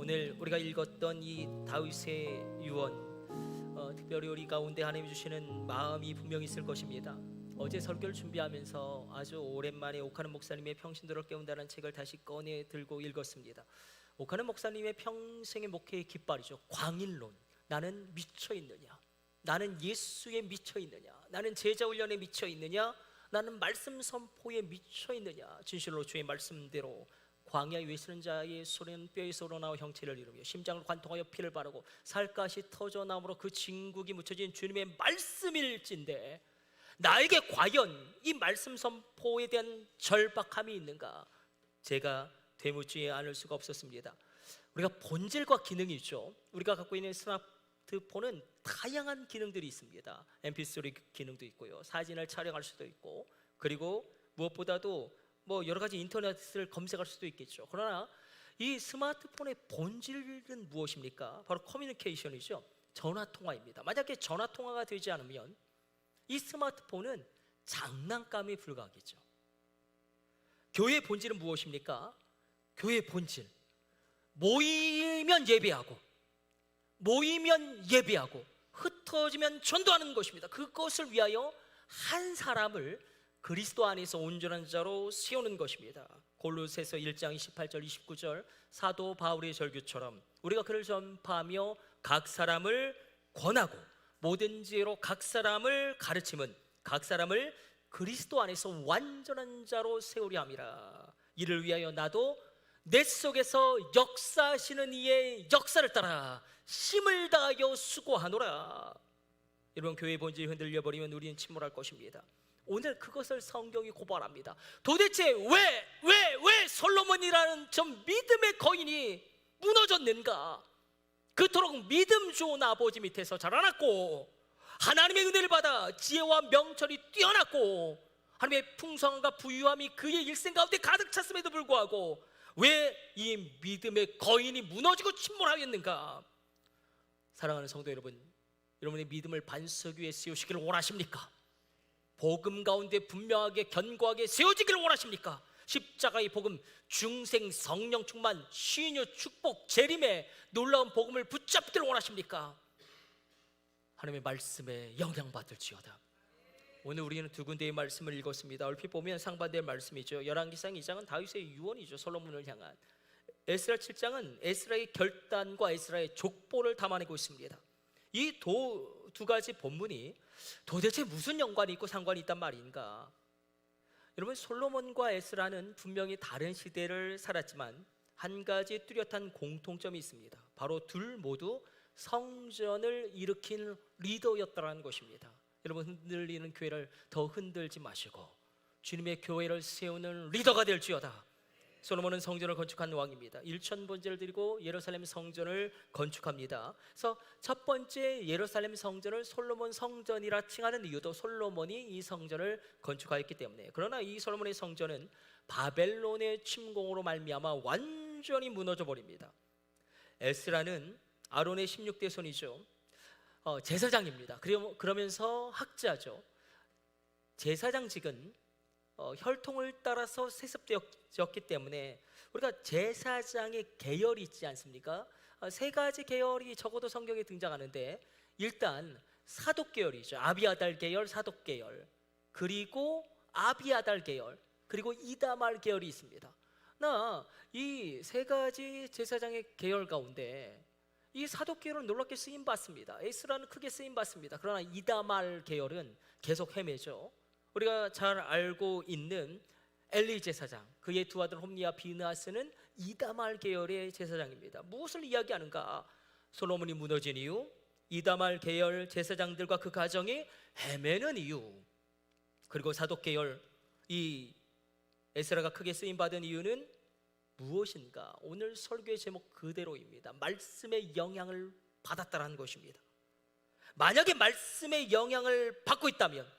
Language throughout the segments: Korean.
오늘 우리가 읽었던 이 다윗의 유언, 특별히 우리 가운데 하나님이 주시는 마음이 분명히 있을 것입니다. 어제 설교를 준비하면서 아주 오랜만에 오카는 목사님의 평신도를 깨운다는 책을 다시 꺼내 들고 읽었습니다. 오카는 목사님의 평생의 목회의 깃발이죠. 광일론. 나는 미쳐있느냐? 나는 예수에 미쳐있느냐? 나는 제자훈련에 미쳐있느냐? 나는 말씀 선포에 미쳐있느냐? 진실로 주의 말씀대로 광야에 외치는 자의 소리는 뼈에서 우러나와 형체를 이루며 심장을 관통하여 피를 바르고 살갗이 터져 나므로 그 진국이 묻혀진 주님의 말씀일진데 나에게 과연 이 말씀 선포에 대한 절박함이 있는가? 제가 되묻지 않을 수가 없었습니다. 우리가 본질과 기능이 있죠. 우리가 갖고 있는 스마트폰은 다양한 기능들이 있습니다. MP3 기능도 있고요, 사진을 촬영할 수도 있고, 그리고 무엇보다도 여러 가지 인터넷을 검색할 수도 있겠죠. 그러나 이 스마트폰의 본질은 무엇입니까? 바로 커뮤니케이션이죠. 전화통화입니다. 만약에 전화통화가 되지 않으면 이 스마트폰은 장난감에 불과하겠죠. 교회의 본질은 무엇입니까? 교회의 본질, 모이면 예배하고 흩어지면 전도하는 것입니다. 그것을 위하여 한 사람을 그리스도 안에서 온전한 자로 세우는 것입니다. 골로새서 1장 28절 29절 사도 바울의 절규처럼 우리가 그를 전파하며 각 사람을 권하고 모든 지혜로 각 사람을 가르침은 각 사람을 그리스도 안에서 완전한 자로 세우려 함이라. 이를 위하여 나도 내 속에서 역사하시는 이의 역사를 따라 힘을 다하여 수고하노라. 여러분, 교회의 본질이 흔들려버리면 우리는 침몰할 것입니다. 오늘 그것을 성경이 고발합니다. 도대체 왜 솔로몬이라는 저 믿음의 거인이 무너졌는가? 그토록 믿음 좋은 아버지 밑에서 자라났고 하나님의 은혜를 받아 지혜와 명철이 뛰어났고 하나님의 풍성함과 부유함이 그의 일생 가운데 가득 찼음에도 불구하고 왜 이 믿음의 거인이 무너지고 침몰하였는가? 사랑하는 성도 여러분, 여러분의 믿음을 반석 위에 세우시기를 원하십니까? 복음 가운데 분명하게 견고하게 세워지기를 원하십니까? 십자가의 복음, 중생 성령 충만, 신유 축복 재림의 놀라운 복음을 붙잡기를 원하십니까? 하나님의 말씀에 영향받을지어다. 오늘 우리는 두 군데의 말씀을 읽었습니다. 얼핏 보면 상반된 말씀이죠. 열왕기상 2장은 다윗의 유언이죠. 솔로몬을 향한. 에스라 7장은 에스라의 결단과 에스라의 족보를 담아내고 있습니다. 이 두 가지 본문이 도대체 무슨 연관이 있고 상관이 있단 말인가? 여러분, 솔로몬과 에스라는 분명히 다른 시대를 살았지만 한 가지 뚜렷한 공통점이 있습니다. 바로 둘 모두 성전을 일으킨 리더였다는 것입니다. 여러분, 흔들리는 교회를 더 흔들지 마시고 주님의 교회를 세우는 리더가 될지어다. 솔로몬은 성전을 건축한 왕입니다. 1,000번제를 드리고 예루살렘 성전을 건축합니다. 그래서 첫 번째 예루살렘 성전을 솔로몬 성전이라 칭하는 이유도 솔로몬이 이 성전을 건축하였기 때문에. 그러나 이 솔로몬의 성전은 바벨론의 침공으로 말미암아 완전히 무너져 버립니다. 에스라는 아론의 16대 손이죠. 제사장입니다. 그러면서 학자죠. 제사장직은 혈통을 따라서 세습되었기 때문에 우리가 제사장의 계열이 있지 않습니까? 세 가지 계열이 적어도 성경에 등장하는데, 일단 사독 계열이죠. 아비아달 계열, 사독 계열, 그리고 아비아달 계열, 그리고 이다말 계열이 있습니다. 이 세 가지 제사장의 계열 가운데 이 사독 계열은 놀랍게 쓰임 받습니다. 에스라는 크게 쓰임 받습니다. 그러나 이다말 계열은 계속 헤매죠. 우리가 잘 알고 있는 엘리 제사장, 그의 두 아들 홈리와 비느하스는 이다말 계열의 제사장입니다. 무엇을 이야기하는가? 솔로몬이 무너진 이유, 이다말 계열 제사장들과 그 가정이 헤매는 이유, 그리고 사독 계열 이 에스라가 크게 쓰임받은 이유는 무엇인가? 오늘 설교의 제목 그대로입니다. 말씀의 영향을 받았다는 것입니다. 만약에 말씀의 영향을 받고 있다면,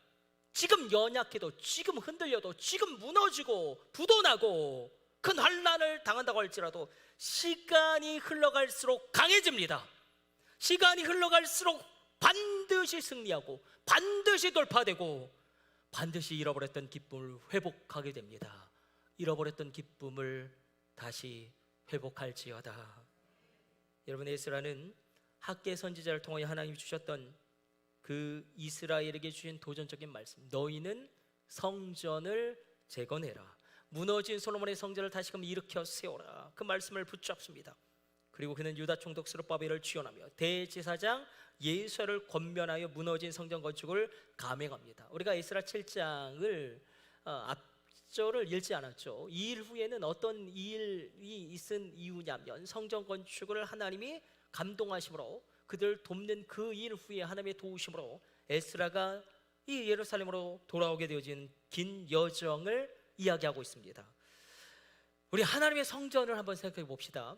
지금 연약해도, 지금 흔들려도, 지금 무너지고 부도나고 큰 환난을 당한다고 할지라도 시간이 흘러갈수록 강해집니다. 시간이 흘러갈수록 반드시 승리하고 반드시 돌파되고 반드시 잃어버렸던 기쁨을 회복하게 됩니다. 잃어버렸던 기쁨을 다시 회복할지어다. 여러분, 에스라는 학개 선지자를 통하여 하나님이 주셨던 그 이스라엘에게 주신 도전적인 말씀, 너희는 성전을 재건해라, 무너진 솔로몬의 성전을 다시금 일으켜 세워라, 그 말씀을 붙잡습니다. 그리고 그는 유다 총독 스룹바벨을 지원하며 대제사장 예수야를 권면하여 무너진 성전 건축을 감행합니다. 우리가 에스라 7장을 앞절을 읽지 않았죠. 이 일 후에는 어떤 일이 있은 이유냐면 성전 건축을 하나님이 감동하심으로, 그들 돕는 그 일 후에 하나님의 도우심으로 에스라가 이 예루살렘으로 돌아오게 되어진 긴 여정을 이야기하고 있습니다. 우리 하나님의 성전을 한번 생각해 봅시다.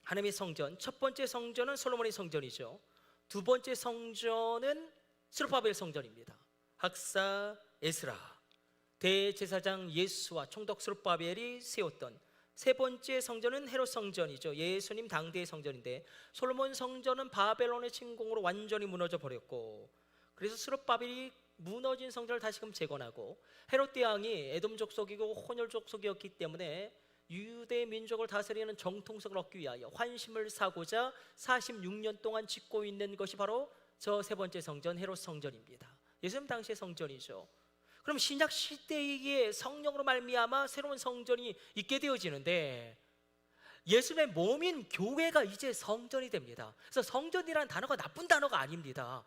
하나님의 성전, 첫 번째 성전은 솔로몬의 성전이죠. 두 번째 성전은 스룹바벨 성전입니다. 학사 에스라, 대제사장 예수와 총독 스룹바벨이 세웠던 세 번째 성전은 헤롯 성전이죠. 예수님 당대의 성전인데, 솔로몬 성전은 바벨론의 침공으로 완전히 무너져 버렸고, 그래서 스룹바벨이 무너진 성전을 다시금 재건하고, 헤롯 대왕이 에돔 족속이고 혼혈 족속이었기 때문에 유대 민족을 다스리는 정통성을 얻기 위하여 환심을 사고자 46년 동안 짓고 있는 것이 바로 저 세 번째 성전 헤롯 성전입니다. 예수님 당시의 성전이죠. 그럼 신약 시대의 성령으로 말미암아 새로운 성전이 있게 되어지는데, 예수님의 몸인 교회가 이제 성전이 됩니다. 그래서 성전이라는 단어가 나쁜 단어가 아닙니다.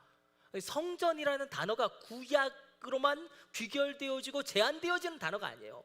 성전이라는 단어가 구약으로만 귀결되어지고 제한되어지는 단어가 아니에요.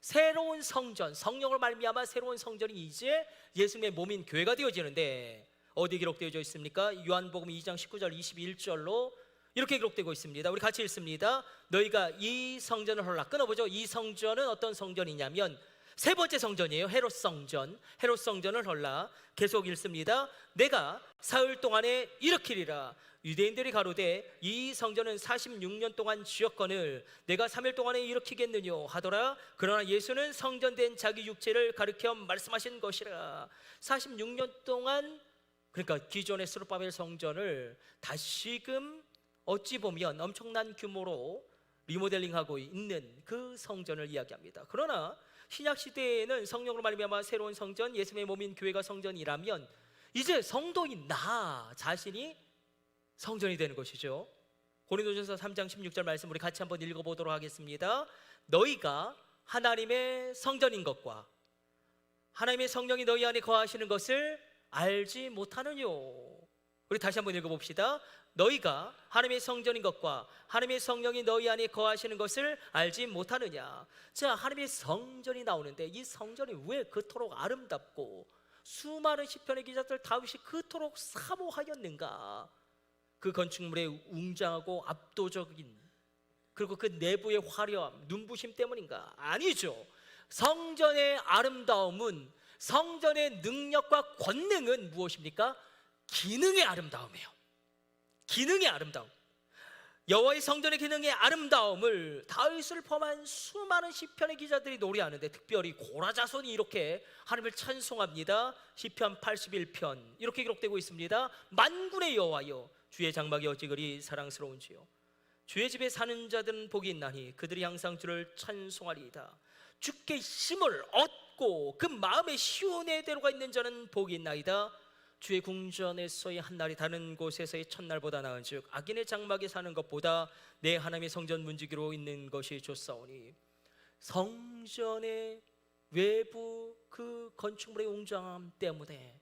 새로운 성전, 성령으로 말미암아 새로운 성전이 이제 예수님의 몸인 교회가 되어지는데, 어디 기록되어져 있습니까? 요한복음 2장 19절 21절로 이렇게 기록되고 있습니다. 우리 같이 읽습니다. 너희가 이 성전을 헐라. 끊어보죠. 이 성전은 어떤 성전이냐면 세 번째 성전이에요. 헤롯 성전. 헤롯 성전을 헐라. 계속 읽습니다. 내가 사흘 동안에 일으키리라. 유대인들이 가로되 이 성전은 46년 동안 지었거늘 내가 3일 동안에 일으키겠느뇨 하더라. 그러나 예수는 성전된 자기 육체를 가리켜 말씀하신 것이라. 46년 동안, 그러니까 기존의 스룹바벨 성전을 다시금 어찌 보면 엄청난 규모로 리모델링하고 있는 그 성전을 이야기합니다. 그러나 신약 시대에는 성령으로 말미암아 새로운 성전, 예수님의 몸인 교회가 성전이라면 이제 성도인 나 자신이 성전이 되는 것이죠. 고린도전서 3장 16절 말씀 우리 같이 한번 읽어보도록 하겠습니다. 너희가 하나님의 성전인 것과 하나님의 성령이 너희 안에 거하시는 것을 알지 못하느뇨. 우리 다시 한번 읽어봅시다. 너희가 하나님의 성전인 것과 하나님의 성령이 너희 안에 거하시는 것을 알지 못하느냐. 자, 하나님의 성전이 나오는데 이 성전이 왜 그토록 아름답고 수많은 시편의 기자들 다윗이 그토록 사모하였는가? 그 건축물의 웅장하고 압도적인, 그리고 그 내부의 화려함, 눈부심 때문인가? 아니죠. 성전의 아름다움은, 성전의 능력과 권능은 무엇입니까? 기능의 아름다움이에요. 기능의 아름다움. 여호와의 성전의 기능의 아름다움을 다윗을 포함한 수많은 시편의 기자들이 노래하는데, 특별히 고라자손이 이렇게 하나님을 찬송합니다. 시편 81편 이렇게 기록되고 있습니다. 만군의 여호와여, 주의 장막이 어찌 그리 사랑스러운지요. 주의 집에 사는 자들은 복이 있나니 그들이 항상 주를 찬송하리이다. 주께 힘을 얻고 그 마음의 시온의 대로가 있는 자는 복이 있나이다. 주의 궁전에서의 한날이 다른 곳에서의 첫날보다 나은즉 악인의 장막에 사는 것보다 내 하나님의 성전 문지기로 있는 것이 좋사오니. 성전의 외부 그 건축물의 웅장함 때문에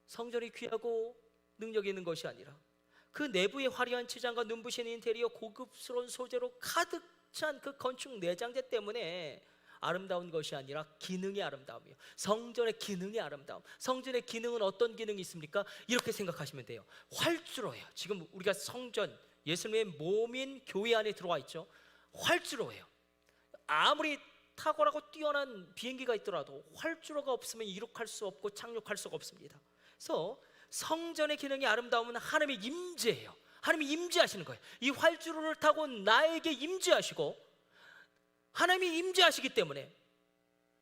성전이 귀하고 능력이 있는 것이 아니라 그 내부의 화려한 치장과 눈부신 인테리어, 고급스러운 소재로 가득 찬 그 건축 내장재 때문에 아름다운 것이 아니라 기능의 아름다움이에요. 성전의 기능의 아름다움. 성전의 기능은 어떤 기능이 있습니까? 이렇게 생각하시면 돼요. 활주로예요. 지금 우리가 성전, 예수님의 몸인 교회 안에 들어와 있죠. 활주로예요. 아무리 탁월하고 뛰어난 비행기가 있더라도 활주로가 없으면 이륙할 수 없고 착륙할 수가 없습니다. 그래서 성전의 기능의 아름다움은 하나님의 임재예요. 하나님이 임재하시는 거예요. 이 활주로를 타고 나에게 임재하시고, 하나님이 임재하시기 때문에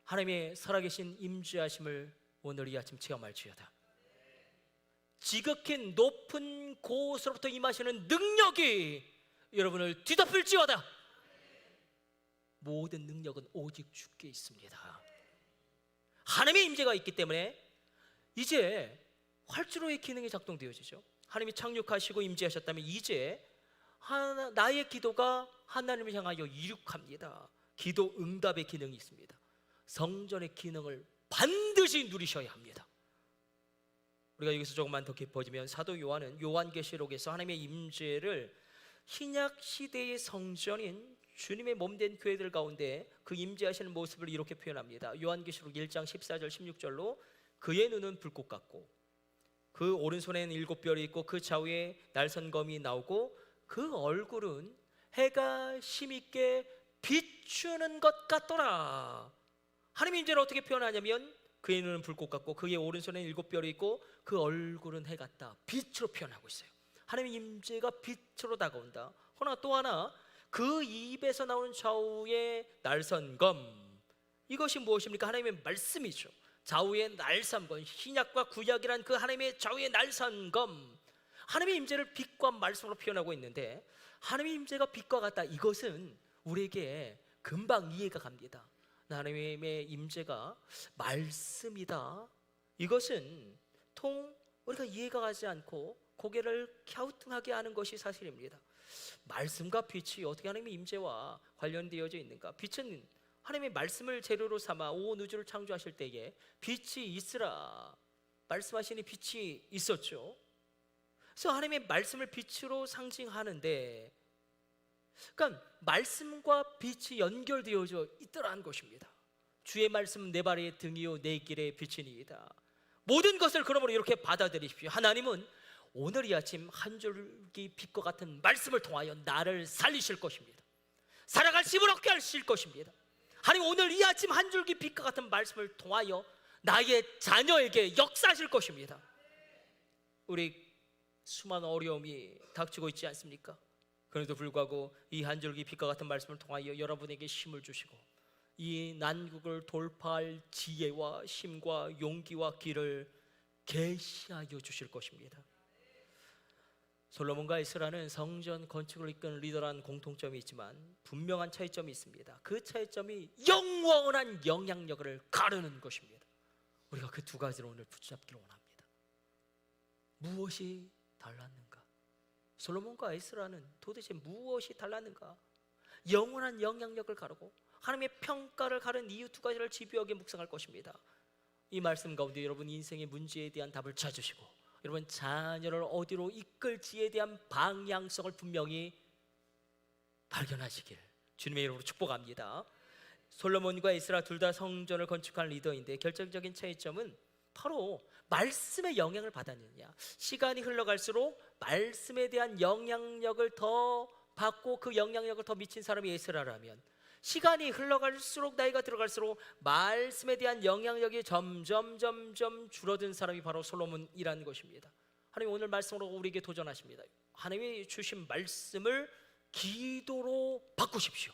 하나님의 살아계신 임재하심을 오늘 이 아침 체험할지어다. 지극히 높은 곳으로부터 임하시는 능력이 여러분을 뒤덮을지어다. 모든 능력은 오직 주께 있습니다. 하나님의 임재가 있기 때문에 이제 활주로의 기능이 작동되어지죠. 하나님이 착륙하시고 임재하셨다면 이제 나의 기도가 하나님을 향하여 이륙합니다. 기도 응답의 기능이 있습니다. 성전의 기능을 반드시 누리셔야 합니다. 우리가 여기서 조금만 더 깊어지면 사도 요한은 요한계시록에서 하나님의 임재를 신약 시대의 성전인 주님의 몸된 교회들 가운데 그 임재하시는 모습을 이렇게 표현합니다. 요한계시록 1장 14절 16절로 그의 눈은 불꽃 같고 그 오른손에는 7별이 있고 그 좌우에 날선검이 나오고 그 얼굴은 해가 힘있게 비추는 것 같더라. 하나님의 임재를 어떻게 표현하냐면 그의 눈은 불꽃 같고 그의 오른손에는 7별이 있고 그 얼굴은 해 같다. 빛으로 표현하고 있어요. 하나님의 임재가 빛으로 다가온다. 그러나 또 하나 그 입에서 나오는 좌우의 날선검, 이것이 무엇입니까? 하나님의 말씀이죠. 좌우의 날선검, 신약과 구약이란 그 하나님의 좌우의 날선검, 하나님의 임재를 빛과 말씀으로 표현하고 있는데 하나님의 임재가 빛과 같다. 이것은 우리에게 금방 이해가 갑니다. 하나님의 임재가 말씀이다. 이것은 우리가 이해가 가지 않고 고개를 갸우뚱하게 하는 것이 사실입니다. 말씀과 빛이 어떻게 하나님의 임재와 관련되어져 있는가? 빛은 하나님의 말씀을 재료로 삼아 온 우주를 창조하실 때에 빛이 있으라 말씀하시니 빛이 있었죠. 그래서 하나님의 말씀을 빛으로 상징하는데, 그러니까 말씀과 빛이 연결되어져 있더라는 것입니다. 주의 말씀 내 발의 등이요 내 길의 빛이니이다. 모든 것을 그러므로 이렇게 받아들이십시오. 하나님은 오늘 이 아침 한 줄기 빛과 같은 말씀을 통하여 나를 살리실 것입니다. 살아갈 힘을 얻게 하실 것입니다. 하나님 오늘 이 아침 한 줄기 빛과 같은 말씀을 통하여 나의 자녀에게 역사하실 것입니다. 우리 수많은 어려움이 닥치고 있지 않습니까? 그런데도 불구하고 이 한 줄기 빛과 같은 말씀을 통하여 여러분에게 힘을 주시고 이 난국을 돌파할 지혜와 힘과 용기와 길을 계시하여 주실 것입니다. 솔로몬과 에스라는 성전 건축을 이끄는 리더라는 공통점이 있지만 분명한 차이점이 있습니다. 그 차이점이 영원한 영향력을 가르는 것입니다. 우리가 그 두 가지를 오늘 붙잡기를 원합니다. 무엇이 달랐는가? 솔로몬과 에스라는 도대체 무엇이 달랐는가? 영원한 영향력을 가르고 하나님의 평가를 가른 이유 두 가지를 집요하게 묵상할 것입니다. 이 말씀 가운데 여러분 인생의 문제에 대한 답을 찾으시고 여러분 자녀를 어디로 이끌지에 대한 방향성을 분명히 발견하시길 주님의 이름으로 축복합니다. 솔로몬과 에스라 둘 다 성전을 건축한 리더인데 결정적인 차이점은 바로 말씀의 영향을 받았느냐. 시간이 흘러갈수록 말씀에 대한 영향력을 더 받고 그 영향력을 더 미친 사람이 에스라라면, 시간이 흘러갈수록 나이가 들어갈수록 말씀에 대한 영향력이 점점 줄어든 사람이 바로 솔로몬이라는 것입니다. 하나님 오늘 말씀으로 우리에게 도전하십니다. 하나님이 주신 말씀을 기도로 바꾸십시오.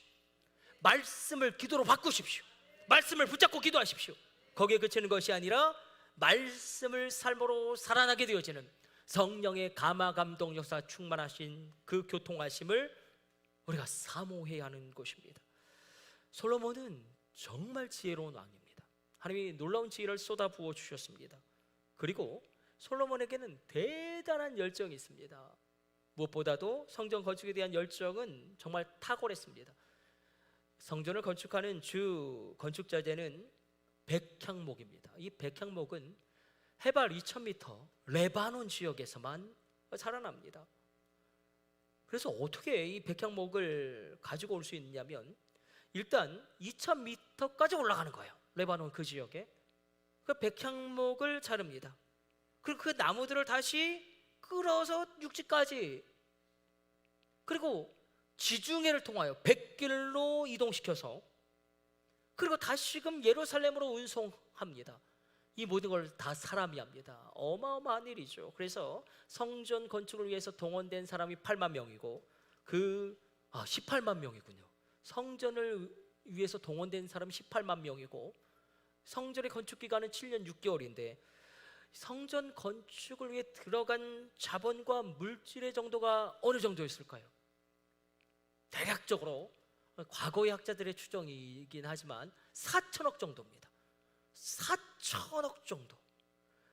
말씀을 기도로 바꾸십시오. 말씀을 붙잡고 기도하십시오. 거기에 그치는 것이 아니라 말씀을 삶으로 살아나게 되어지는 성령의 감화 감동 역사 충만하신 그 교통하심을 우리가 사모해야 하는 것입니다. 솔로몬은 정말 지혜로운 왕입니다. 하나님이 놀라운 지혜를 쏟아부어 주셨습니다. 그리고 솔로몬에게는 대단한 열정이 있습니다. 무엇보다도 성전 건축에 대한 열정은 정말 탁월했습니다. 성전을 건축하는 주 건축자재는 백향목입니다. 이 백향목은 해발 2000m 레바논 지역에서만 자라납니다. 그래서 어떻게 이 백향목을 가지고 올 수 있냐면 일단 2000m까지 올라가는 거예요. 레바논 그 지역에. 그 백향목을 자릅니다. 그리고 그 나무들을 다시 끌어서 육지까지, 그리고 지중해를 통하여 백길로 이동시켜서 그리고 다시금 예루살렘으로 운송합니다. 이 모든 걸 다 사람이 합니다. 어마어마한 일이죠. 그래서 성전 건축을 위해서 동원된 사람이 8만 명이고 18만 명이군요. 성전을 위해서 동원된 사람이 18만 명이고 성전의 건축 기간은 7년 6개월인데 성전 건축을 위해 들어간 자본과 물질의 정도가 어느 정도였을까요? 대략적으로 과거의 학자들의 추정이긴 하지만 4천억 정도입니다. 4천억 정도.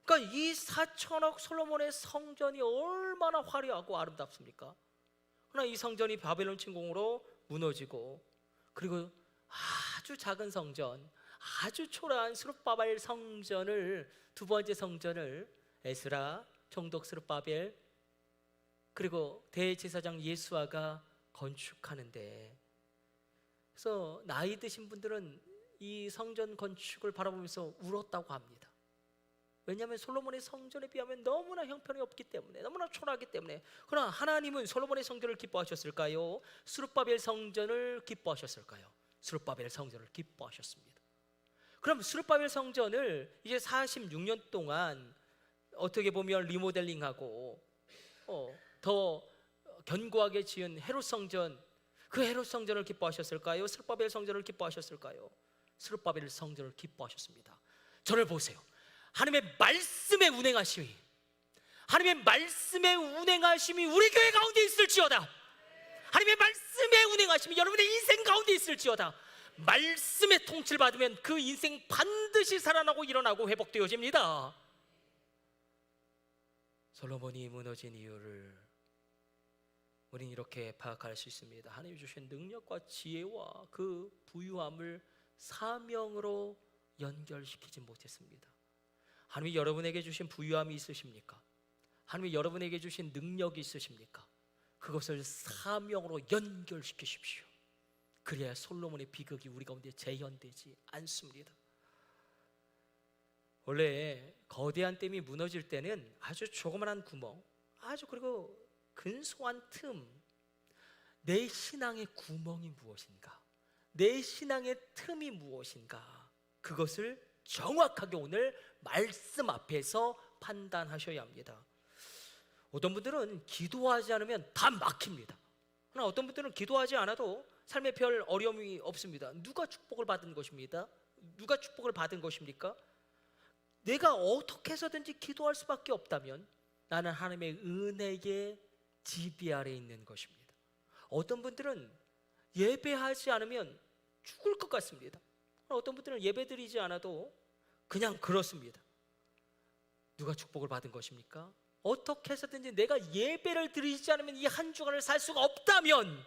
그러니까 이 4천억 솔로몬의 성전이 얼마나 화려하고 아름답습니까? 그러나 이 성전이 바벨론 침공으로 무너지고, 그리고 아주 작은 성전, 아주 초라한 스룹바벨 성전을, 두 번째 성전을 에스라, 총독 스룹바벨, 그리고 대제사장 예수아가 건축하는데, 그래서 나이 드신 분들은 이 성전 건축을 바라보면서 울었다고 합니다. 왜냐하면 솔로몬의 성전에 비하면 너무나 형편이 없기 때문에, 너무나 초라하기 때문에. 그러나 하나님은 솔로몬의 성전을 기뻐하셨을까요? 스룹바벨 성전을 기뻐하셨을까요? 스룹바벨 성전을 기뻐하셨습니다. 그럼 스룹바벨 성전을 이제 46년 동안 어떻게 보면 리모델링하고 더 견고하게 지은 헤롯 성전, 그 헤롯 성전을 기뻐하셨을까요? 스룹바벨 성전을 기뻐하셨을까요? 스룹바벨 성전을 기뻐하셨습니다. 저를 보세요. 하나님의 말씀의 운행하심이, 하나님의 말씀의 운행하심이 우리 교회 가운데 있을지어다. 하나님의 말씀의 운행하심이 여러분의 인생 가운데 있을지어다. 말씀의 통치를 받으면 그 인생 반드시 살아나고 일어나고 회복되어집니다. 솔로몬이 무너진 이유를 우리는 이렇게 파악할 수 있습니다. 하나님이 주신 능력과 지혜와 그 부유함을 사명으로 연결시키지 못했습니다. 하나님이 여러분에게 주신 부유함이 있으십니까? 하나님이 여러분에게 주신 능력이 있으십니까? 그것을 사명으로 연결시키십시오. 그래야 솔로몬의 비극이 우리 가운데 재현되지 않습니다. 원래 거대한 댐이 무너질 때는 아주 조그만한 구멍, 아주 그리고 근소한 틈, 내 신앙의 구멍이 무엇인가, 내 신앙의 틈이 무엇인가, 그것을 정확하게 오늘 말씀 앞에서 판단하셔야 합니다. 어떤 분들은 기도하지 않으면 다 막힙니다. 그러나 어떤 분들은 기도하지 않아도 삶에 별 어려움이 없습니다. 누가 축복을 받은 것입니다? 누가 축복을 받은 것입니까? 내가 어떻게 해서든지 기도할 수밖에 없다면 나는 하나님의 은혜의 지배 아래 있는 것입니다. 어떤 분들은 예배하지 않으면 죽을 것 같습니다. 어떤 분들은 예배드리지 않아도 그냥 그렇습니다. 누가 축복을 받은 것입니까? 어떻게 해서든지 내가 예배를 드리지 않으면 이 한 주간을 살 수가 없다면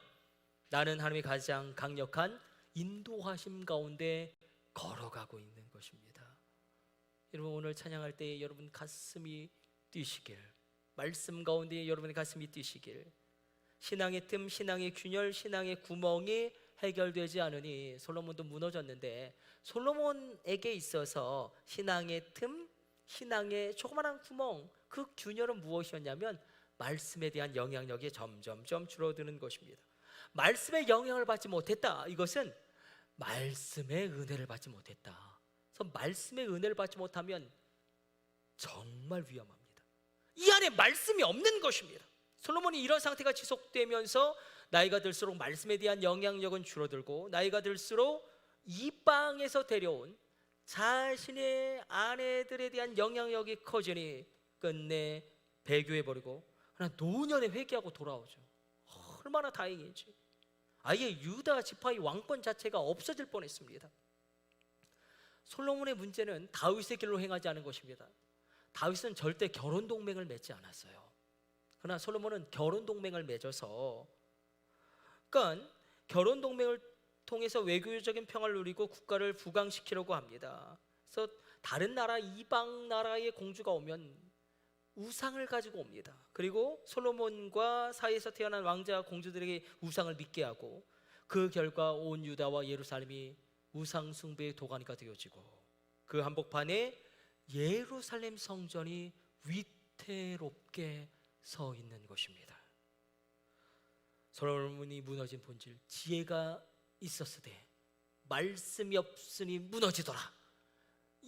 나는 하나님의 가장 강력한 인도하심 가운데 걸어가고 있는 것입니다. 여러분, 오늘 찬양할 때 여러분 가슴이 뛰시길, 말씀 가운데 여러분의 가슴이 뛰시길. 신앙의 틈, 신앙의 균열, 신앙의 구멍이 해결되지 않으니 솔로몬도 무너졌는데, 솔로몬에게 있어서 신앙의 틈, 신앙의 조그마한 구멍, 그 균열은 무엇이었냐면 말씀에 대한 영향력이 점점점 줄어드는 것입니다. 말씀의 영향을 받지 못했다. 이것은 말씀의 은혜를 받지 못했다. 그래서 말씀의 은혜를 받지 못하면 정말 위험합니다. 이 안에 말씀이 없는 것입니다. 솔로몬이 이런 상태가 지속되면서 나이가 들수록 말씀에 대한 영향력은 줄어들고, 나이가 들수록 이방에서 데려온 자신의 아내들에 대한 영향력이 커지니 끝내 배교해버리고, 그러나 노년에 회개하고 돌아오죠. 얼마나 다행인지. 아예 유다 지파의 왕권 자체가 없어질 뻔했습니다. 솔로몬의 문제는 다윗의 길로 행하지 않은 것입니다. 다윗은 절대 결혼 동맹을 맺지 않았어요. 그러나 솔로몬은 결혼 동맹을 맺어서, 그러니까 결혼 동맹을 통해서 외교적인 평화를 누리고 국가를 부강시키려고 합니다. 그래서 다른 나라, 이방 나라의 공주가 오면 우상을 가지고 옵니다. 그리고 솔로몬과 사이에서 태어난 왕자 공주들에게 우상을 믿게 하고, 그 결과 온 유다와 예루살렘이 우상 숭배의 도가니가 되어지고, 그 한복판에 예루살렘 성전이 위태롭게 서 있는 것입니다. 솔로몬이 무너진 본질, 지혜가 있었으되 말씀이 없으니 무너지더라.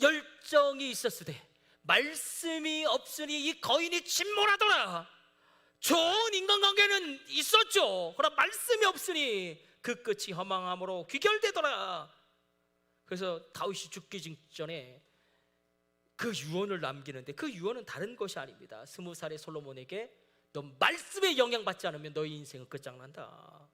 열정이 있었으되 말씀이 없으니 이 거인이 침몰하더라. 좋은 인간관계는 있었죠. 그러나 말씀이 없으니 그 끝이 허망함으로 귀결되더라. 그래서 다윗이 죽기 직전에 그 유언을 남기는데, 그 유언은 다른 것이 아닙니다. 20살의 솔로몬에게 너 말씀에 영향받지 않으면 너의 인생은 끝장난다.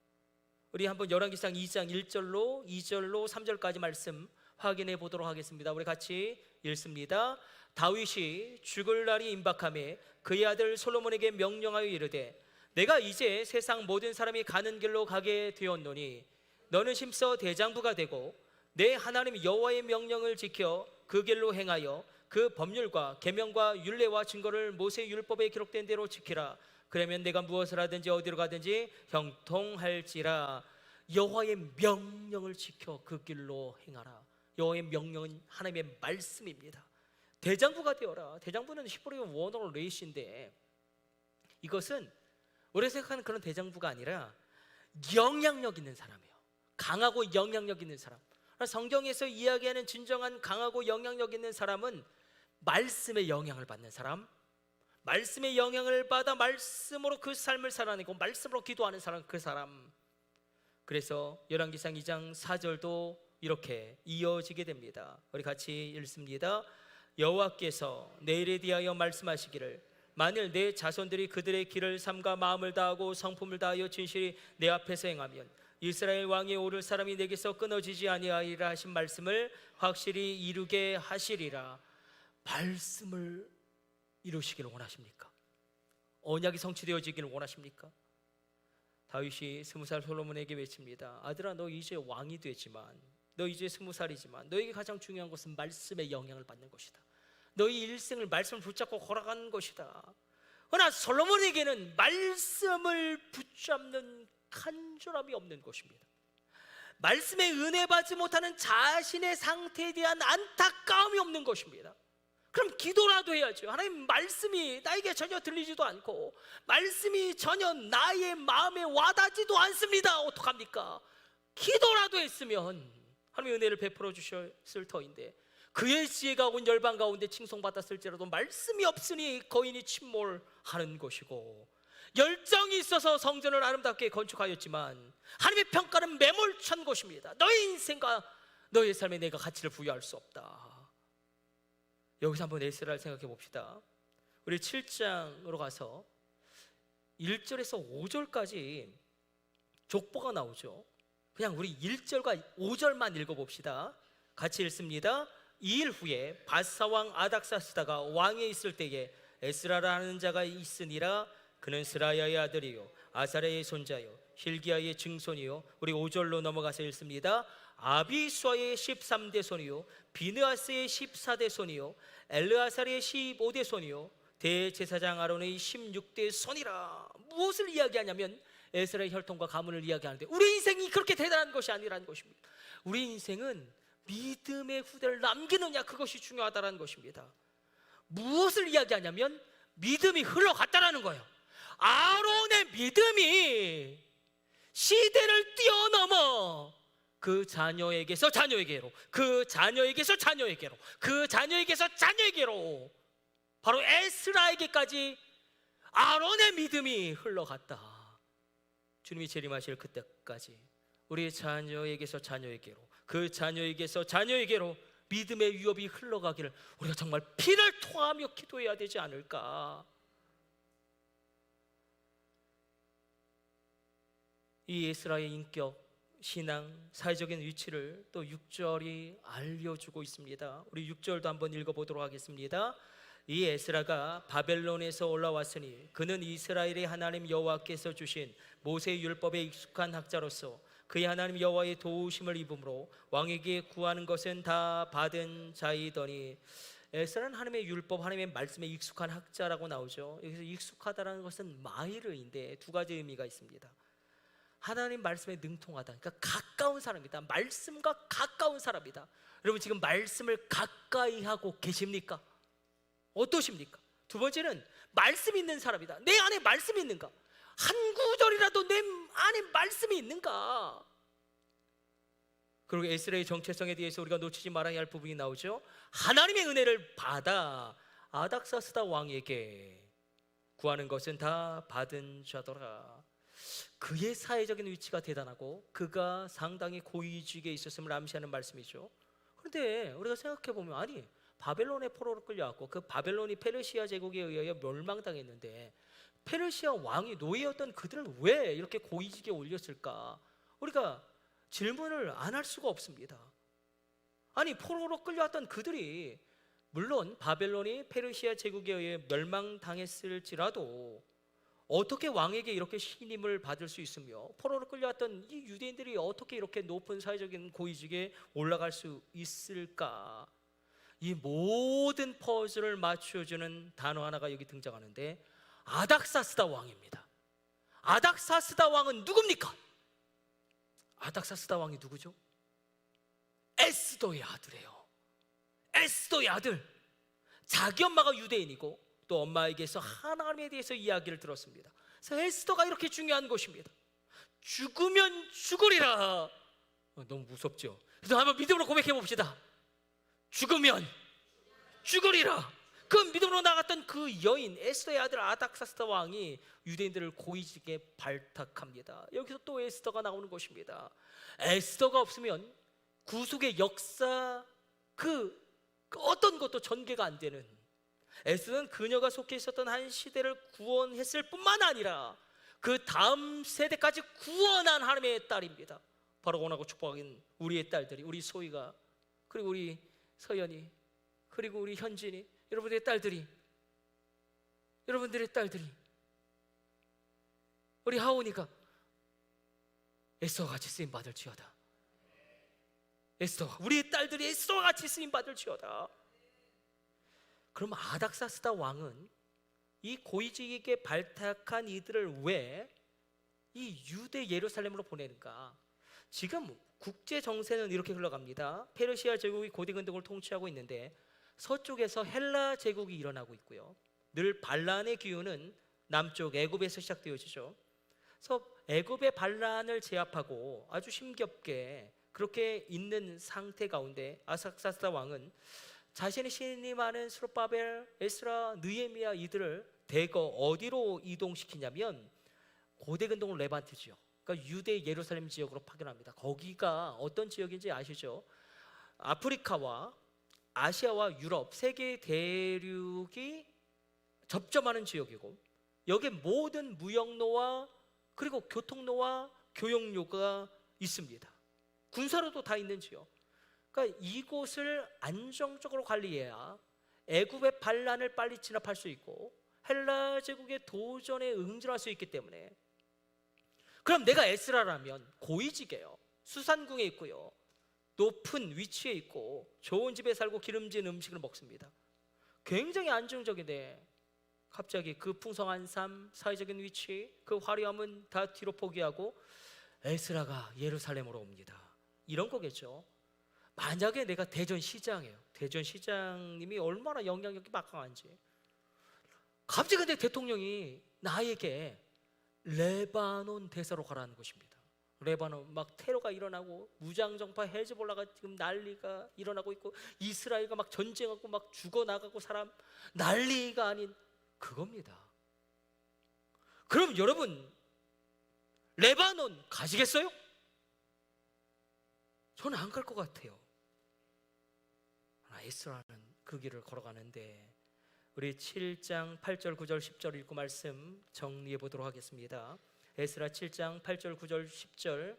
우리 한번 열왕기상 2장 1절로 2절로 3절까지 말씀 확인해 보도록 하겠습니다. 우리 같이 읽습니다. 다윗이 죽을 날이 임박하매 그의 아들 솔로몬에게 명령하여 이르되 내가 이제 세상 모든 사람이 가는 길로 가게 되었노니 너는 힘써 대장부가 되고 내 하나님 여호와의 명령을 지켜 그 길로 행하여 그 법률과 계명과 율례와 증거를 모세 율법에 기록된 대로 지키라. 그러면 내가 무엇을 하든지 어디로 가든지 형통할지라. 여호와의 명령을 지켜 그 길로 행하라. 여호와의 명령은 하나님의 말씀입니다. 대장부가 되어라. 대장부는 히브리어 원어로 레이시인데 이것은 우리가 생각하는 그런 대장부가 아니라 영향력 있는 사람이에요. 강하고 영향력 있는 사람. 성경에서 이야기하는 진정한 강하고 영향력 있는 사람은 말씀의 영향을 받는 사람, 말씀의 영향을 받아 말씀으로 그 삶을 살아내고 말씀으로 기도하는 사람, 그 사람. 그래서 열왕기상 2장 4절도 이렇게 이어지게 됩니다. 우리 같이 읽습니다. 여호와께서 내 일에 대하여 말씀하시기를 만일 내 자손들이 그들의 길을 삼가 마음을 다하고 성품을 다하여 진실히 내 앞에서 행하면 이스라엘 왕이 오를 사람이 내게서 끊어지지 아니하리라 하신 말씀을 확실히 이루게 하시리라. 말씀을 이루시기를 원하십니까? 언약이 성취되어지기를 원하십니까? 다윗이 20살 솔로몬에게 외칩니다. 아들아, 너 이제 왕이 되지만, 너 이제 20살이지만 너에게 가장 중요한 것은 말씀의 영향을 받는 것이다. 너희 일생을 말씀을 붙잡고 걸어가는 것이다. 그러나 솔로몬에게는 말씀을 붙잡는 간절함이 없는 것입니다. 말씀에 은혜 받지 못하는 자신의 상태에 대한 안타까움이 없는 것입니다. 그럼 기도라도 해야죠. 하나님, 말씀이 나에게 전혀 들리지도 않고 말씀이 전혀 나의 마음에 와닿지도 않습니다. 어떡합니까? 기도라도 했으면 하나님의 은혜를 베풀어 주셨을 터인데 그의 지혜가 온 열방 가운데 칭송받았을지라도 말씀이 없으니 거인이 침몰하는 것이고 열정이 있어서 성전을 아름답게 건축하였지만 하나님의 평가는 매몰찬 것입니다. 너의 인생과 너의 삶에 내가 가치를 부여할 수 없다. 여기서 한번 에스라를 생각해 봅시다. 우리 7장으로 가서 1절에서 5절까지 족보가 나오죠. 그냥 우리 1절과 5절만 읽어봅시다. 같이 읽습니다. 2일 후에 바사왕 아닥사스다가 왕에 있을 때에 에스라라는 자가 있으니라. 그는 스라야의 아들이요 아사랴의 손자요 hil기야의 증손이요. 우리 5절로 넘어가서 읽습니다. 아비수아의 13대 손이요 비느하스의 14대 손이요 엘르아살의 15대 손이요 대제사장 아론의 16대 손이라. 무엇을 이야기하냐면 에스라의 혈통과 가문을 이야기하는데 우리 인생이 그렇게 대단한 것이 아니라는 것입니다. 우리 인생은 믿음의 후대를 남기느냐, 그것이 중요하다는 것입니다. 무엇을 이야기하냐면 믿음이 흘러갔다라는 거예요. 아론의 믿음이 시대를 뛰어넘어 그 자녀에게서 자녀에게로, 그 자녀에게서 자녀에게로, 그 자녀에게서 자녀에게로 바로 에스라에게까지 아론의 믿음이 흘러갔다. 주님이 재림하실 그때까지 우리의 자녀에게서 자녀에게로, 그 자녀에게서 자녀에게로 믿음의 위협이 흘러가기를 우리가 정말 피를 토하며 기도해야 되지 않을까. 이 에스라의 인격, 신앙, 사회적인 위치를 또 6절이 알려주고 있습니다. 우리 6절도 한번 읽어보도록 하겠습니다. 이 에스라가 바벨론에서 올라왔으니 그는 이스라엘의 하나님 여호와께서 주신 모세 율법에 익숙한 학자로서 그의 하나님 여호와의 도우심을 입음으로 왕에게 구하는 것은 다 받은 자이더니. 에스라는 하나님의 율법, 하나님의 말씀에 익숙한 학자라고 나오죠. 여기서 익숙하다는 것은 마이르인데 두 가지 의미가 있습니다. 하나님 말씀에 능통하다, 그러니까 가까운 사람이다. 말씀과 가까운 사람이다. 여러분, 지금 말씀을 가까이 하고 계십니까? 어떠십니까? 두 번째는 말씀 있는 사람이다. 내 안에 말씀이 있는가? 한 구절이라도 내 안에 말씀이 있는가? 그리고 에스라의 정체성에 대해서 우리가 놓치지 말아야 할 부분이 나오죠. 하나님의 은혜를 받아 아닥사스다 왕에게 구하는 것은 다 받은 자더라. 그의 사회적인 위치가 대단하고 그가 상당히 고위직에 있었음을 암시하는 말씀이죠. 그런데 우리가 생각해보면, 아니, 바벨론의 포로로 끌려왔고 그 바벨론이 페르시아 제국에 의하여 멸망당했는데 페르시아 왕이 노예였던 그들을 왜 이렇게 고위직에 올렸을까? 우리가 질문을 안 할 수가 없습니다. 아니, 포로로 끌려왔던 그들이 물론 바벨론이 페르시아 제국에 의해 멸망당했을지라도 어떻게 왕에게 이렇게 신임을 받을 수 있으며 포로로 끌려왔던 이 유대인들이 어떻게 이렇게 높은 사회적인 고위직에 올라갈 수 있을까? 이 모든 퍼즐을 맞춰주는 단어 하나가 여기 등장하는데 아닥사스다 왕입니다. 아닥사스다 왕은 누굽니까? 아닥사스다 왕이 누구죠? 에스더의 아들이에요. 에스더의 아들. 자기 엄마가 유대인이고 또 엄마에게서 하나님에 대해서 이야기를 들었습니다. 그래서 에스더가 이렇게 중요한 것입니다. 죽으면 죽으리라. 너무 무섭죠? 그래서 한번 믿음으로 고백해 봅시다. 죽으면 죽으리라. 그 믿음으로 나갔던 그 여인 에스더의 아들 아닥사스다 왕이 유대인들을 고위직에 발탁합니다. 여기서 또 에스더가 나오는 것입니다. 에스더가 없으면 구속의 역사 그 어떤 것도 전개가 안 되는, 에스더는 그녀가 속해 있었던 한 시대를 구원했을 뿐만 아니라 그 다음 세대까지 구원한 하나님의 딸입니다. 바로 원하고 축복하긴 우리의 딸들이, 우리 소희가, 그리고 우리 서연이, 그리고 우리 현진이, 여러분들의 딸들이, 여러분들의 딸들이, 우리 하온이가 에스더와 같이 쓰임 받을지어다. 에스더, 우리의 딸들이 에스더와 같이 쓰임 받을지어다. 그럼 아닥사스다 왕은 이 고위직에게 발탁한 이들을 왜 이 유대 예루살렘으로 보내는가? 지금 국제 정세는 이렇게 흘러갑니다. 페르시아 제국이 고대 근동을 통치하고 있는데 서쪽에서 헬라 제국이 일어나고 있고요. 늘 반란의 기운은 남쪽 애굽에서 시작되어지죠. 그래서 애굽의 반란을 제압하고 아주 힘겹게 그렇게 있는 상태 가운데 아닥사스다 왕은 자신의 신임하는 스룹바벨, 에스라, 느헤미야 이들을 대거 어디로 이동시키냐면 고대 근동 레반트지요. 그러니까 유대 예루살렘 지역으로 파견합니다. 거기가 어떤 지역인지 아시죠? 아프리카와 아시아와 유럽 세 개의 대륙이 접점하는 지역이고 여기에 모든 무역로와 그리고 교통로와 교역로가 있습니다. 군사로도 다 있는 지역. 그러니까 이곳을 안정적으로 관리해야 애굽의 반란을 빨리 진압할 수 있고 헬라 제국의 도전에 응징할 수 있기 때문에, 그럼 내가 에스라라면 고위직이에요. 수산궁에 있고요, 높은 위치에 있고 좋은 집에 살고 기름진 음식을 먹습니다. 굉장히 안정적인데 갑자기 그 풍성한 삶, 사회적인 위치, 그 화려함은 다 뒤로 포기하고 에스라가 예루살렘으로 옵니다. 이런 거겠죠. 만약에 내가 대전시장이에요. 대전시장님이 얼마나 영향력이 막강한지. 갑자기 근데 대통령이 나에게 레바논 대사로 가라는 것입니다. 레바논 막 테러가 일어나고 무장정파 헤즈볼라가 지금 난리가 일어나고 있고 이스라엘과 막 전쟁하고 막 죽어나가고 사람 난리가 아닌 그겁니다. 그럼 여러분 레바논 가시겠어요? 저는 안 갈 것 같아요. 에스라는 그 길을 걸어가는데 우리 7장 8절 9절 10절 읽고 말씀 정리해 보도록 하겠습니다. 에스라 7장 8절 9절 10절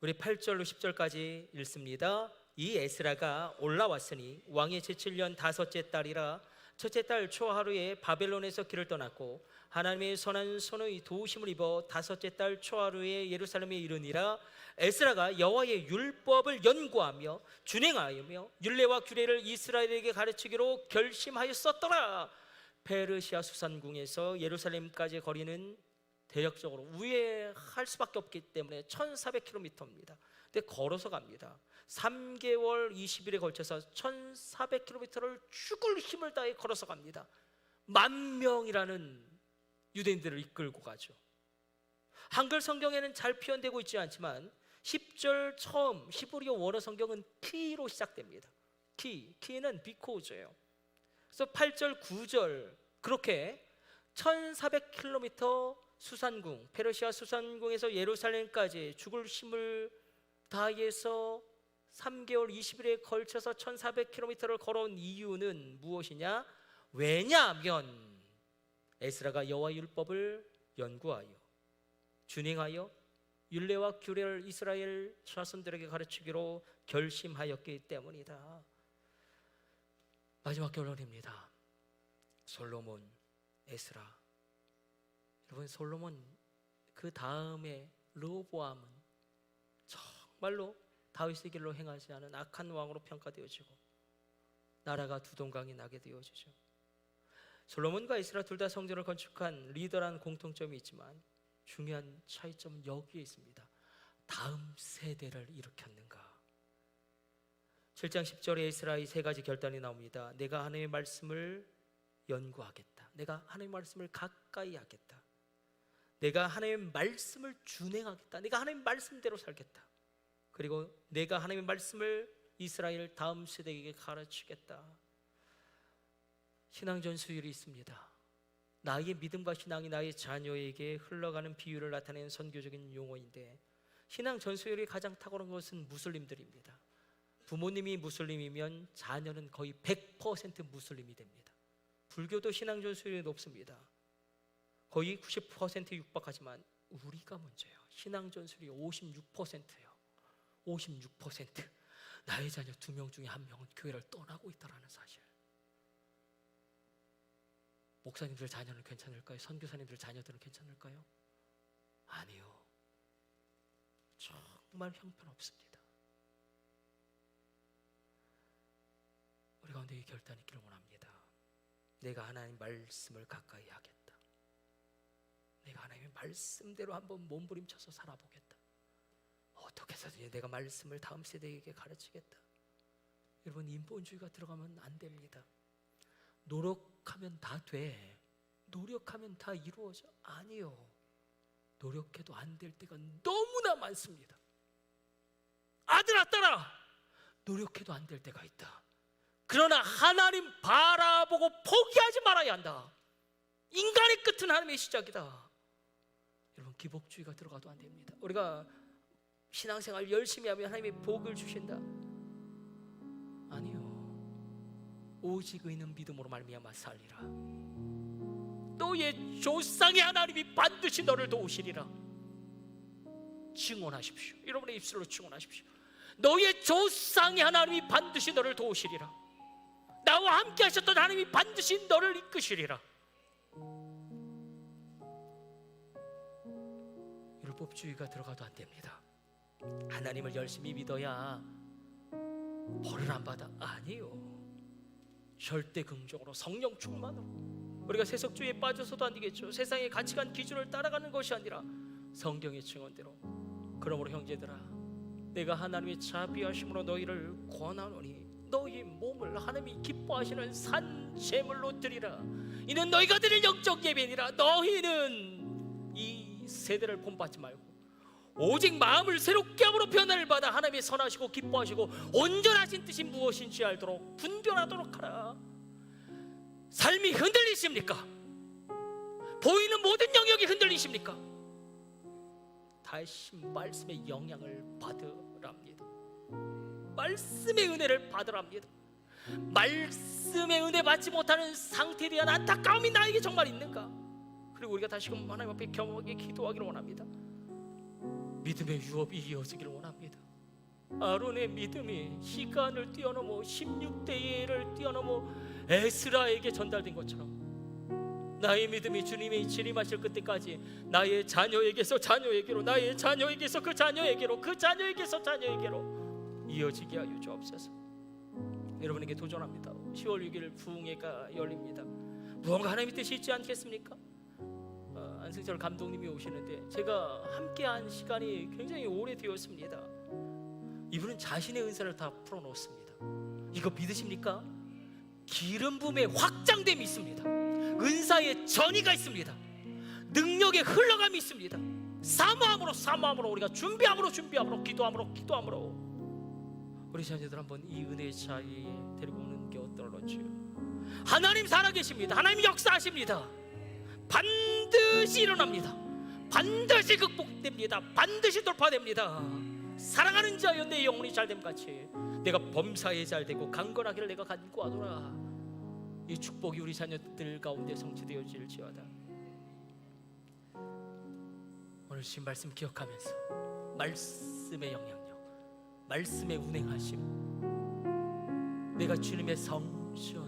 우리 8절로 10절까지 읽습니다. 이 에스라가 올라왔으니 왕의 제7년 다섯째 달이라 첫째 달 초하루에 바벨론에서 길을 떠났고 하나님의 선한 손의 도우심을 입어 다섯째 달 초하루에 예루살렘에 이르니라. 에스라가 여호와의 율법을 연구하며 준행하며 율례와 규례를 이스라엘에게 가르치기로 결심하였었더라. 페르시아 수산궁에서 예루살렘까지 거리는 대략적으로 우회할 수밖에 없기 때문에 1400km입니다. 근데 걸어서 갑니다. 3개월 20일에 걸쳐서 1400km를 죽을 힘을 다해 걸어서 갑니다. 10,000명이라는 유대인들을 이끌고 가죠. 한글 성경에는 잘 표현되고 있지 않지만 10절 처음 히브리어 원어 성경은 키로 시작됩니다. 키는 비코즈예요. 그래서 8절 9절 그렇게 1400km 수산궁, 페르시아 수산궁에서 예루살렘까지 죽을 힘을 다해서 3개월 20일에 걸쳐서 1400km를 걸어온 이유는 무엇이냐? 왜냐하면 에스라가 여호와 율법을 연구하여 준행하여 율례와 규례를 이스라엘 자손들에게 가르치기로 결심하였기 때문이다. 마지막 결론입니다. 솔로몬, 에스라. 여러분, 솔로몬 그 다음에 르호보암은 정말로 다윗의 길로 행하지 않은 악한 왕으로 평가되어지고 나라가 두동강이 나게 되어지죠. 솔로몬과 에스라 둘 다 성전을 건축한 리더라는 공통점이 있지만 중요한 차이점은 여기에 있습니다. 다음 세대를 일으켰는가. 7장 10절에 에스라의 세 가지 결단이 나옵니다. 내가 하나님의 말씀을 연구하겠다. 내가 하나님의 말씀을 가까이 하겠다. 내가 하나님의 말씀을 준행하겠다. 내가 하나님의 말씀대로 살겠다. 그리고 내가 하나님의 말씀을 이스라엘 다음 세대에게 가르치겠다. 신앙 전수율이 있습니다. 나의 믿음과 신앙이 나의 자녀에게 흘러가는 비유를 나타내는 선교적인 용어인데, 신앙 전수율이 가장 탁월한 것은 무슬림들입니다. 부모님이 무슬림이면 자녀는 거의 100% 무슬림이 됩니다. 불교도 신앙 전수율이 높습니다. 거의 90% 육박하지만 우리가 문제예요. 신앙 전수율이 56%예요. 56%. 나의 자녀 2명 중에 1명은 교회를 떠나고 있다는 사실. 목사님들 자녀는 괜찮을까요? 선교사님들 자녀들은 괜찮을까요? 아니요. 정말 형편없습니다. 우리 가운데 이 결단이 있기를 원합니다. 내가 하나님 말씀을 가까이 하겠다. 내가 하나님의 말씀대로 한번 몸부림쳐서 살아보겠다. 어떻게 해서든지 내가 말씀을 다음 세대에게 가르치겠다. 여러분, 인본주의가 들어가면 안 됩니다. 노력하면 다 돼. 노력하면 다 이루어져. 아니요. 노력해도 안 될 때가 너무나 많습니다. 아들아, 딸아, 노력해도 안 될 때가 있다. 그러나 하나님 바라보고 포기하지 말아야 한다. 인간의 끝은 하나님의 시작이다. 여러분, 기복주의가 들어가도 안 됩니다. 우리가 신앙생활 열심히 하면 하나님이 복을 주신다. 아니요. 오직 의는 믿음으로 말미암아 살리라. 너의 조상의 하나님이 반드시 너를 도우시리라. 증언하십시오. 여러분의 입술로 증언하십시오. 너의 조상의 하나님이 반드시 너를 도우시리라. 나와 함께 하셨던 하나님이 반드시 너를 이끄시리라. 율법주의가 들어가도 안 됩니다. 하나님을 열심히 믿어야 벌을 안 받아. 아니요. 절대 긍정으로, 성령 충만으로. 우리가 세속주의에 빠져서도 안 되겠죠. 세상의 가치관 기준을 따라가는 것이 아니라 성경의 증언대로. 그러므로 형제들아, 내가 하나님의 자비하심으로 너희를 권하노니 너희 몸을 하나님이 기뻐하시는 산 제물로 드리라. 이는 너희가 드릴 영적 예배니라. 너희는 이 세대를 본받지 말고 오직 마음을 새롭게 함으로 변화를 받아 하나님의 선하시고 기뻐하시고 온전하신 뜻이 무엇인지 알도록 분별하도록 하라. 삶이 흔들리십니까? 보이는 모든 영역이 흔들리십니까? 다시 말씀의 영향을 받으랍니다. 말씀의 은혜를 받으랍니다. 말씀의 은혜 받지 못하는 상태에 대한 안타까움이 나에게 정말 있는가? 그리고 우리가 다시금 하나님 앞에 겸허하게 기도하기를 원합니다. 믿음의 유업이 이어지기를 원합니다. 아론의 믿음이 시간을 뛰어넘어 16대를 뛰어넘어 에스라에게 전달된 것처럼 나의 믿음이 주님의 재림하실 그때까지 나의 자녀에게서 자녀에게로, 나의 자녀에게서 그 자녀에게로, 그 자녀에게서 자녀에게로 이어지게 하여 주옵소서. 여러분에게 도전합니다. 10월 6일 부흥회가 열립니다. 무언가 하나님의 뜻이 있지 않겠습니까? 안승철 감독님이 오시는데 제가 함께한 시간이 굉장히 오래되었습니다. 이분은 자신의 은사를 다 풀어놓습니다. 이거 믿으십니까? 기름 부음의 확장됨이 있습니다. 은사의 전이가 있습니다. 능력의 흘러감이 있습니다. 사모함으로 우리가 준비함으로 기도함으로 우리 자녀들 한번 이 은혜의 자리에 데리고 오는 게 어떨런지요. 하나님 살아계십니다. 하나님 역사하십니다. 반드시 일어납니다. 반드시 극복됩니다. 반드시 돌파됩니다. 사랑하는 자여, 내 영혼이 잘됨 같이 내가 범사에 잘되고 강건하기를 내가 간구하노라. 이 축복이 우리 자녀들 가운데 성취되어질지어다. 오늘 주신 말씀 기억하면서 말씀의 영향력, 말씀의 운행하심, 내가 주님의 성전,